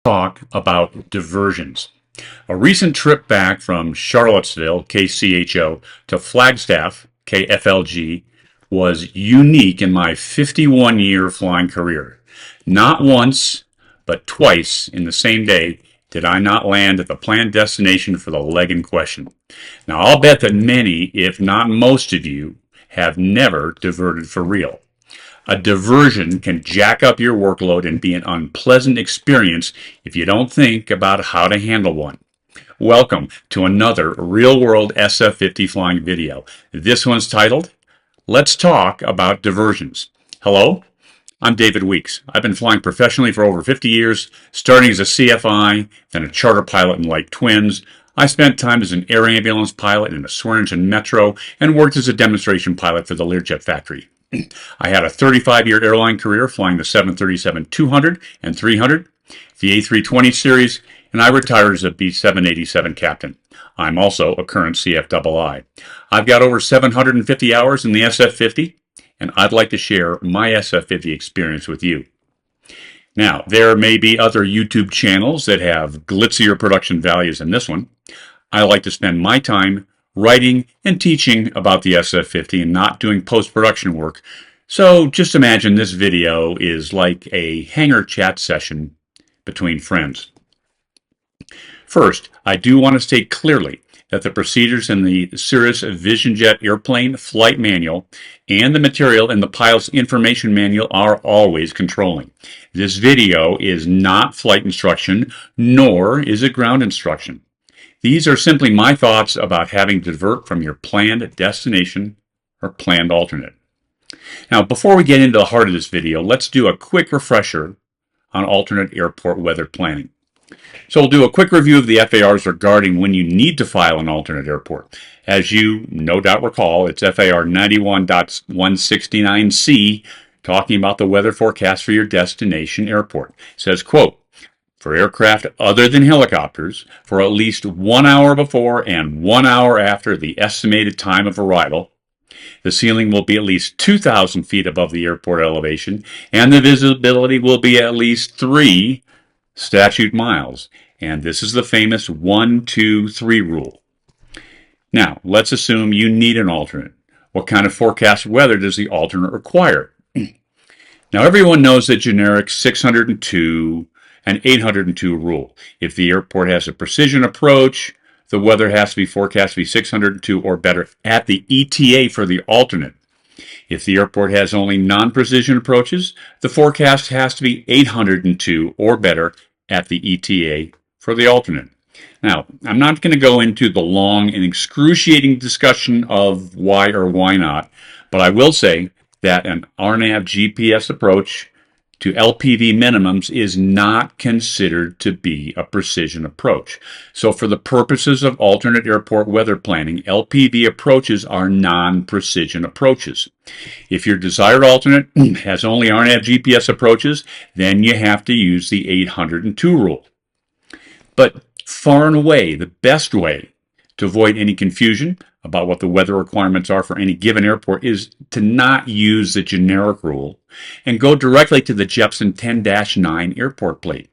talk about diversions. A recent trip back from Charlottesville, KCHO, to Flagstaff, KFLG, was unique in my 51-year flying career. Not once, but twice in the same day did I not land at the planned destination for the leg in question. Now, I'll bet that many, if not most of you, have never diverted for real. A diversion can jack up your workload and be an unpleasant experience if you don't think about how to handle one. Welcome to another real-world SF-50 flying video. This one's titled, Let's Talk About Diversions. Hello, I'm David Weeks. I've been flying professionally for over 50 years, starting as a CFI, then a charter pilot in Light Twins. I spent time as an air ambulance pilot in a Swearingen Metro and worked as a demonstration pilot for the Learjet factory. I had a 35-year airline career flying the 737-200 and 300, the A320 series, and I retired as a B-787 captain. I'm also a current CFII. I've got over 750 hours in the SF-50, and I'd like to share my SF-50 experience with you. Now, there may be other YouTube channels that have glitzier production values than this one. I like to spend my time writing and teaching about the SF-50 and not doing post-production work. So just imagine this video is like a hangar chat session between friends. First, I do want to state clearly that the procedures in the Cirrus Vision Jet airplane flight manual and the material in the pilot's information manual are always controlling. This video is not flight instruction, nor is it ground instruction. These are simply my thoughts about having to divert from your planned destination or planned alternate. Now, before we get into the heart of this video, let's do a quick refresher on alternate airport weather planning. So we'll do a quick review of the FARs regarding when you need to file an alternate airport. As you no doubt recall, it's FAR 91.169C talking about the weather forecast for your destination airport. It says, quote, for aircraft other than helicopters, for at least 1 hour before and 1 hour after the estimated time of arrival, the ceiling will be at least 2,000 feet above the airport elevation, and the visibility will be at least 3 statute miles. And this is the famous 1, 2, 3 rule. Now, let's assume you need an alternate. What kind of forecast weather does the alternate require? Now, everyone knows the generic 602 and 802 rule. If the airport has a precision approach, the weather has to be forecast to be 602 or better at the ETA for the alternate. If the airport has only non-precision approaches, the forecast has to be 802 or better at the ETA for the alternate. Now, I'm not going to go into the long and excruciating discussion of why or why not, but I will say that an RNAV GPS approach to LPV minimums is not considered to be a precision approach. So for the purposes of alternate airport weather planning, LPV approaches are non-precision approaches. If your desired alternate has only RNAV GPS approaches, then you have to use the 802 rule. But far and away, the best way to avoid any confusion about what the weather requirements are for any given airport is to not use the generic rule and go directly to the Jepson 10-9 airport plate.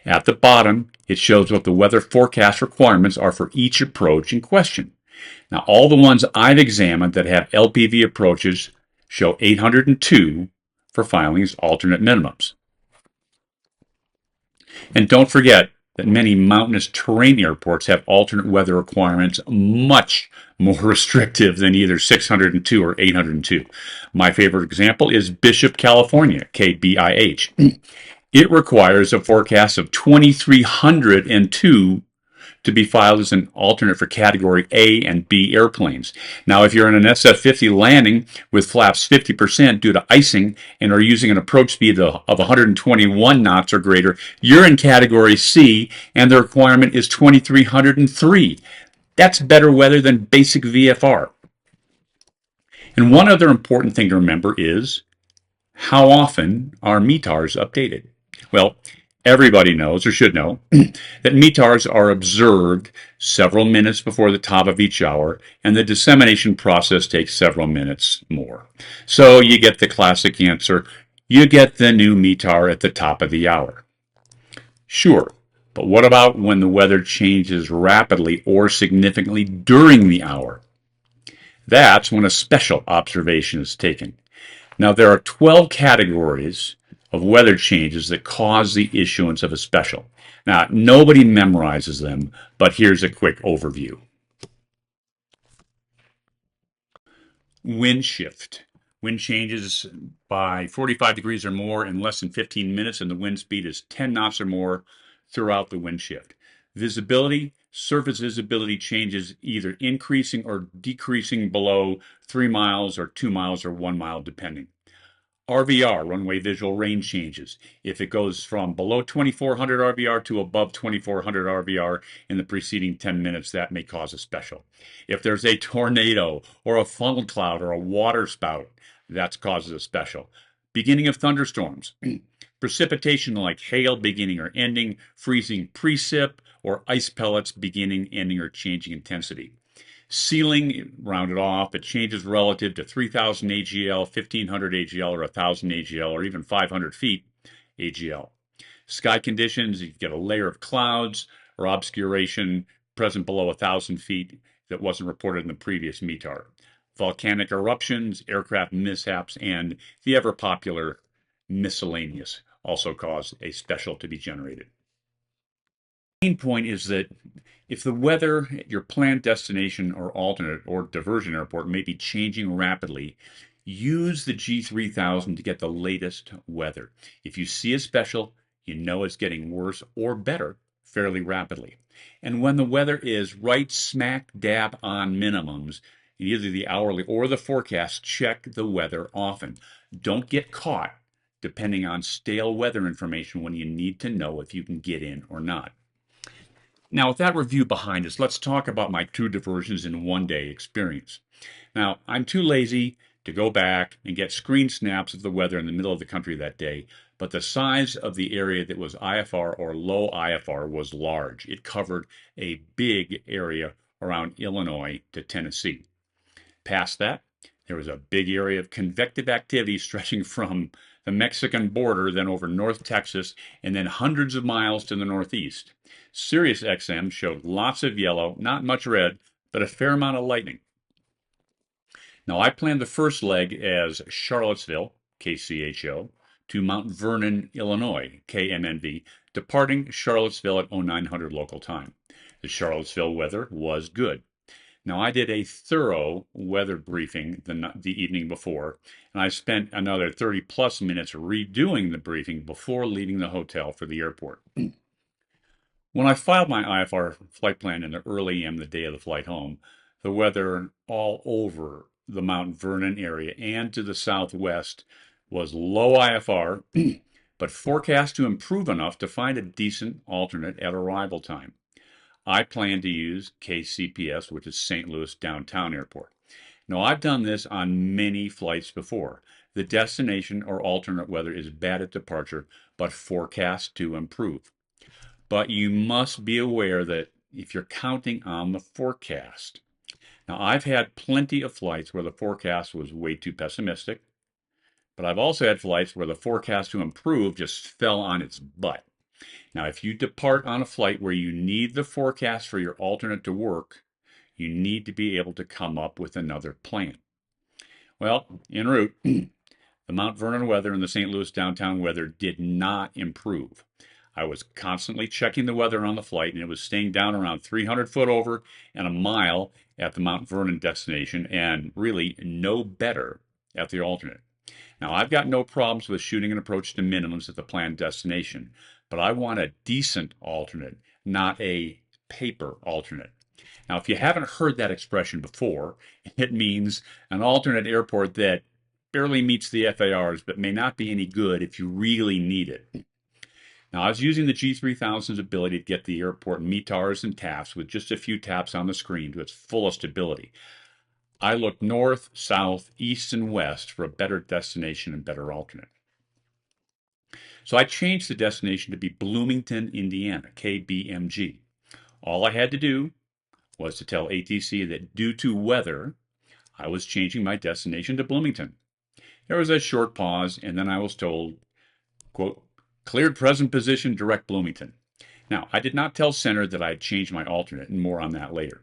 At the bottom, it shows what the weather forecast requirements are for each approach in question. Now, all the ones I've examined that have LPV approaches show 802 for filing as alternate minimums. And don't forget that many mountainous terrain airports have alternate weather requirements much more restrictive than either 602 or 802. My favorite example is Bishop, California, KBIH. It requires a forecast of 2,302 to be filed as an alternate for Category A and B airplanes. Now, if you're in an SF-50 landing with flaps 50% due to icing and are using an approach speed of 121 knots or greater, you're in Category C, and the requirement is 2,303. That's better weather than basic VFR. And one other important thing to remember is how often are METARs updated? Well, everybody knows, or should know, that METARs are observed several minutes before the top of each hour, and the dissemination process takes several minutes more. So you get the classic answer, you get the new METAR at the top of the hour. Sure, but what about when the weather changes rapidly or significantly during the hour? That's when a special observation is taken. Now, there are 12 categories of weather changes that cause the issuance of a special. Now, nobody memorizes them, but here's a quick overview. Wind shift. Wind changes by 45 degrees or more in less than 15 minutes, and the wind speed is 10 knots or more throughout the wind shift. Visibility, surface visibility changes either increasing or decreasing below 3 miles or 2 miles or 1 mile, depending. RVR, runway visual range changes. If it goes from below 2400 RVR to above 2400 RVR in the preceding 10 minutes, that may cause a special. If there's a tornado or a funnel cloud or a water spout, that causes a special. Beginning of thunderstorms. Precipitation like hail beginning or ending, freezing precip, or ice pellets beginning, ending, or changing intensity. Ceiling, rounded off, it changes relative to 3,000 AGL, 1,500 AGL, or 1,000 AGL, or even 500 feet AGL. Sky conditions, you get a layer of clouds or obscuration present below 1,000 feet that wasn't reported in the previous METAR. Volcanic eruptions, aircraft mishaps, and the ever popular miscellaneous also cause a special to be generated. The main point is that if the weather at your planned destination or alternate or diversion airport may be changing rapidly, use the G3000 to get the latest weather. If you see a special, you know it's getting worse or better fairly rapidly. And when the weather is right smack dab on minimums, in either the hourly or the forecast, check the weather often. Don't get caught depending on stale weather information when you need to know if you can get in or not. Now, with that review behind us, let's talk about my 2 diversions in one day experience. Now, I'm too lazy to go back and get screen snaps of the weather in the middle of the country that day, but the size of the area that was IFR or low IFR was large. It covered a big area around Illinois to Tennessee. Past that, there was a big area of convective activity stretching from the Mexican border, then over North Texas, and then hundreds of miles to the northeast. Sirius XM showed lots of yellow, not much red, but a fair amount of lightning. Now, I planned the first leg as Charlottesville, KCHO, to Mount Vernon, Illinois, KMNV, departing Charlottesville at 0900 local time. The Charlottesville weather was good. Now, I did a thorough weather briefing the evening before, and I spent another 30 plus minutes redoing the briefing before leaving the hotel for the airport. When I filed my IFR flight plan in the early AM the day of the flight home, the weather all over the Mount Vernon area and to the southwest was low IFR, but forecast to improve enough to find a decent alternate at arrival time. I plan to use KCPS, which is St. Louis Downtown Airport. Now, I've done this on many flights before. The destination or alternate weather is bad at departure, but forecast to improve. But you must be aware that if you're counting on the forecast, now I've had plenty of flights where the forecast was way too pessimistic, but I've also had flights where the forecast to improve just fell on its butt. Now, if you depart on a flight where you need the forecast for your alternate to work, you need to be able to come up with another plan. Well, en route, the Mount Vernon weather and the St. Louis downtown weather did not improve. I was constantly checking the weather on the flight, and it was staying down around 300 foot over and a mile at the Mount Vernon destination, and really no better at the alternate. Now, I've got no problems with shooting an approach to minimums at the planned destination, but I want a decent alternate, not a paper alternate. Now, if you haven't heard that expression before, it means an alternate airport that barely meets the FARs but may not be any good if you really need it. Now, I was using the G3000's ability to get the airport METARs and TAFs with just a few taps on the screen to its fullest ability. I looked north, south, east, and west for a better destination and better alternate. So I changed the destination to be Bloomington, Indiana, KBMG. All I had to do was to tell ATC that due to weather, I was changing my destination to Bloomington. There was a short pause, and then I was told, quote, cleared present position, direct Bloomington. Now, I did not tell Center that I had changed my alternate, and more on that later.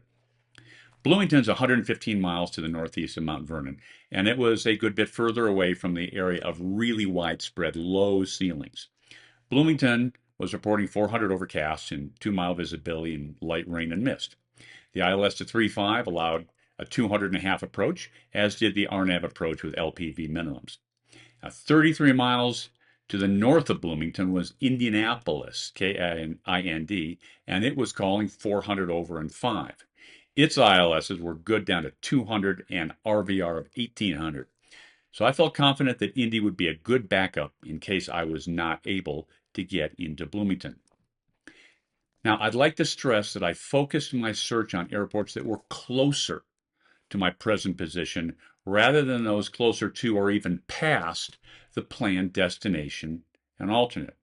Bloomington's 115 miles to the northeast of Mount Vernon, and it was a good bit further away from the area of really widespread low ceilings. Bloomington was reporting 400 overcasts and 2-mile visibility and light rain and mist. The ILS to 3.5 allowed a 200.5 approach, as did the RNAV approach with LPV minimums. Now, 33 miles to the north of Bloomington was Indianapolis, KIND, and it was calling 400 over and 5. Its ILSs were good down to 200 and RVR of 1800. So I felt confident that Indy would be a good backup in case I was not able to get into Bloomington. Now, I'd like to stress that I focused my search on airports that were closer to my present position rather than those closer to or even past the planned destination and alternate.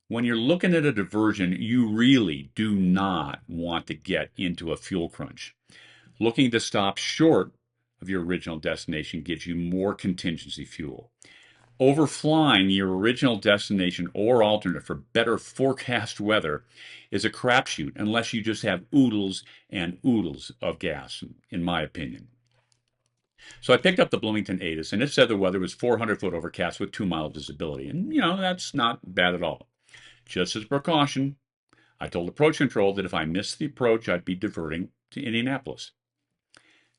When you're looking at a diversion, you really do not want to get into a fuel crunch. Looking to stop short of your original destination gives you more contingency fuel. Overflying your original destination or alternate for better forecast weather is a crapshoot unless you just have oodles and oodles of gas, in my opinion. So I picked up the Bloomington ATIS, and it said the weather was 400-foot overcast with 2-mile visibility. And, that's not bad at all. Just as a precaution, I told approach control that if I missed the approach, I'd be diverting to Indianapolis.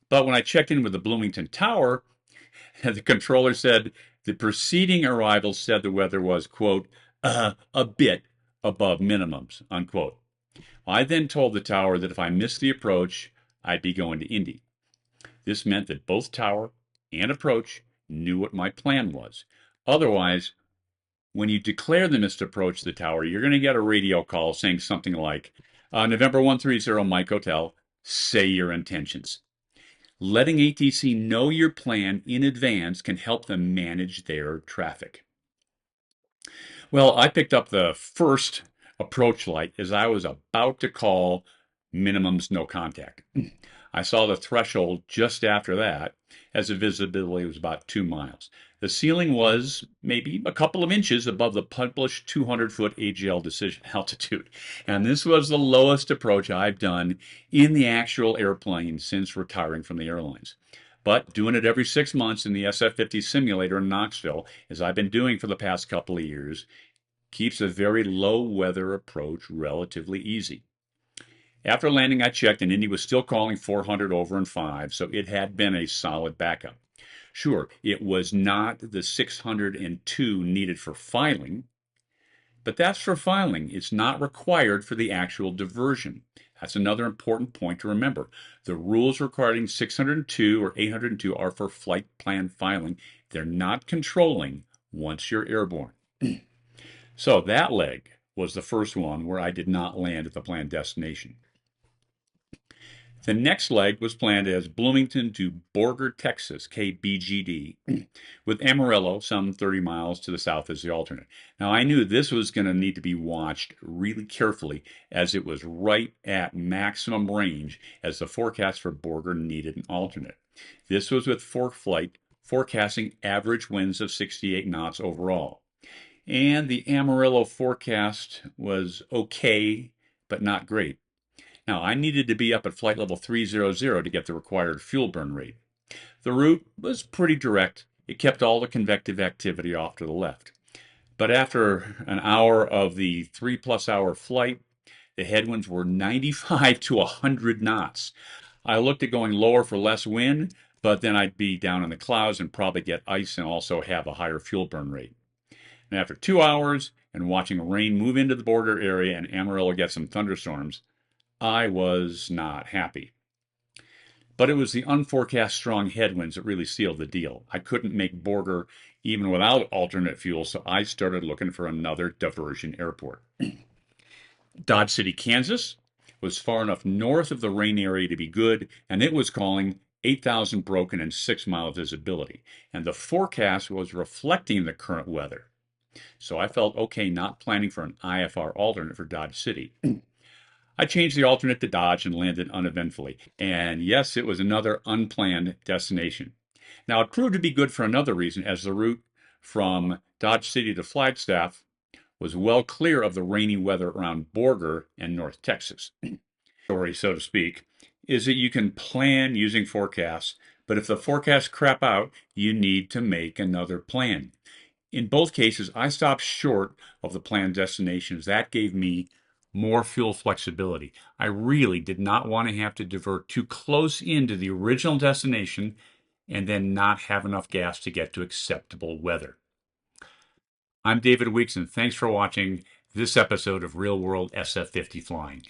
But when I checked in with the Bloomington Tower, the controller said the preceding arrival said the weather was, quote, a bit above minimums, unquote. I then told the tower that if I missed the approach, I'd be going to Indy. This meant that both tower and approach knew what my plan was. Otherwise, when you declare the missed approach to the tower, you're going to get a radio call saying something like, November 130 Mike Hotel, say your intentions. Letting ATC know your plan in advance can help them manage their traffic. Well, I picked up the first approach light as I was about to call minimums no contact. I saw the threshold just after that, as the visibility was about 2 miles. The ceiling was maybe a couple of inches above the published 200-foot AGL decision altitude. And this was the lowest approach I've done in the actual airplane since retiring from the airlines. But doing it every 6 months in the SF-50 simulator in Knoxville, as I've been doing for the past couple of years, keeps a very low weather approach relatively easy. After landing, I checked, and Indy was still calling 400 over and 5, so it had been a solid backup. Sure, it was not the 602 needed for filing, but that's for filing. It's not required for the actual diversion. That's another important point to remember. The rules regarding 602 or 802 are for flight plan filing. They're not controlling once you're airborne. So that leg was the first one where I did not land at the planned destination. The next leg was planned as Bloomington to Borger, Texas, KBGD, with Amarillo some 30 miles to the south as the alternate. Now, I knew this was going to need to be watched really carefully as it was right at maximum range as the forecast for Borger needed an alternate. This was with ForeFlight forecasting average winds of 68 knots overall. And the Amarillo forecast was okay, but not great. Now, I needed to be up at flight level 300 to get the required fuel burn rate. The route was pretty direct. It kept all the convective activity off to the left. But after an hour of the 3+ hour flight, the headwinds were 95 to 100 knots. I looked at going lower for less wind, but then I'd be down in the clouds and probably get ice and also have a higher fuel burn rate. And after 2 hours and watching rain move into the border area and Amarillo get some thunderstorms, I was not happy. But it was the unforecast strong headwinds that really sealed the deal. I couldn't make Borger even without alternate fuel, so I started looking for another diversion airport. Dodge City, Kansas was far enough north of the rain area to be good, and it was calling 8,000 broken and 6-mile visibility. And the forecast was reflecting the current weather. So I felt okay not planning for an IFR alternate for Dodge City. I changed the alternate to Dodge and landed uneventfully. And yes, it was another unplanned destination. Now, it proved to be good for another reason, as the route from Dodge City to Flagstaff was well clear of the rainy weather around Borger and North Texas. Story, so to speak, is that you can plan using forecasts, but if the forecasts crap out, you need to make another plan. In both cases, I stopped short of the planned destinations. That gave me more fuel flexibility. I really did not want to have to divert too close into the original destination and then not have enough gas to get to acceptable weather. I'm David Weeks, and thanks for watching this episode of Real World SF50 Flying.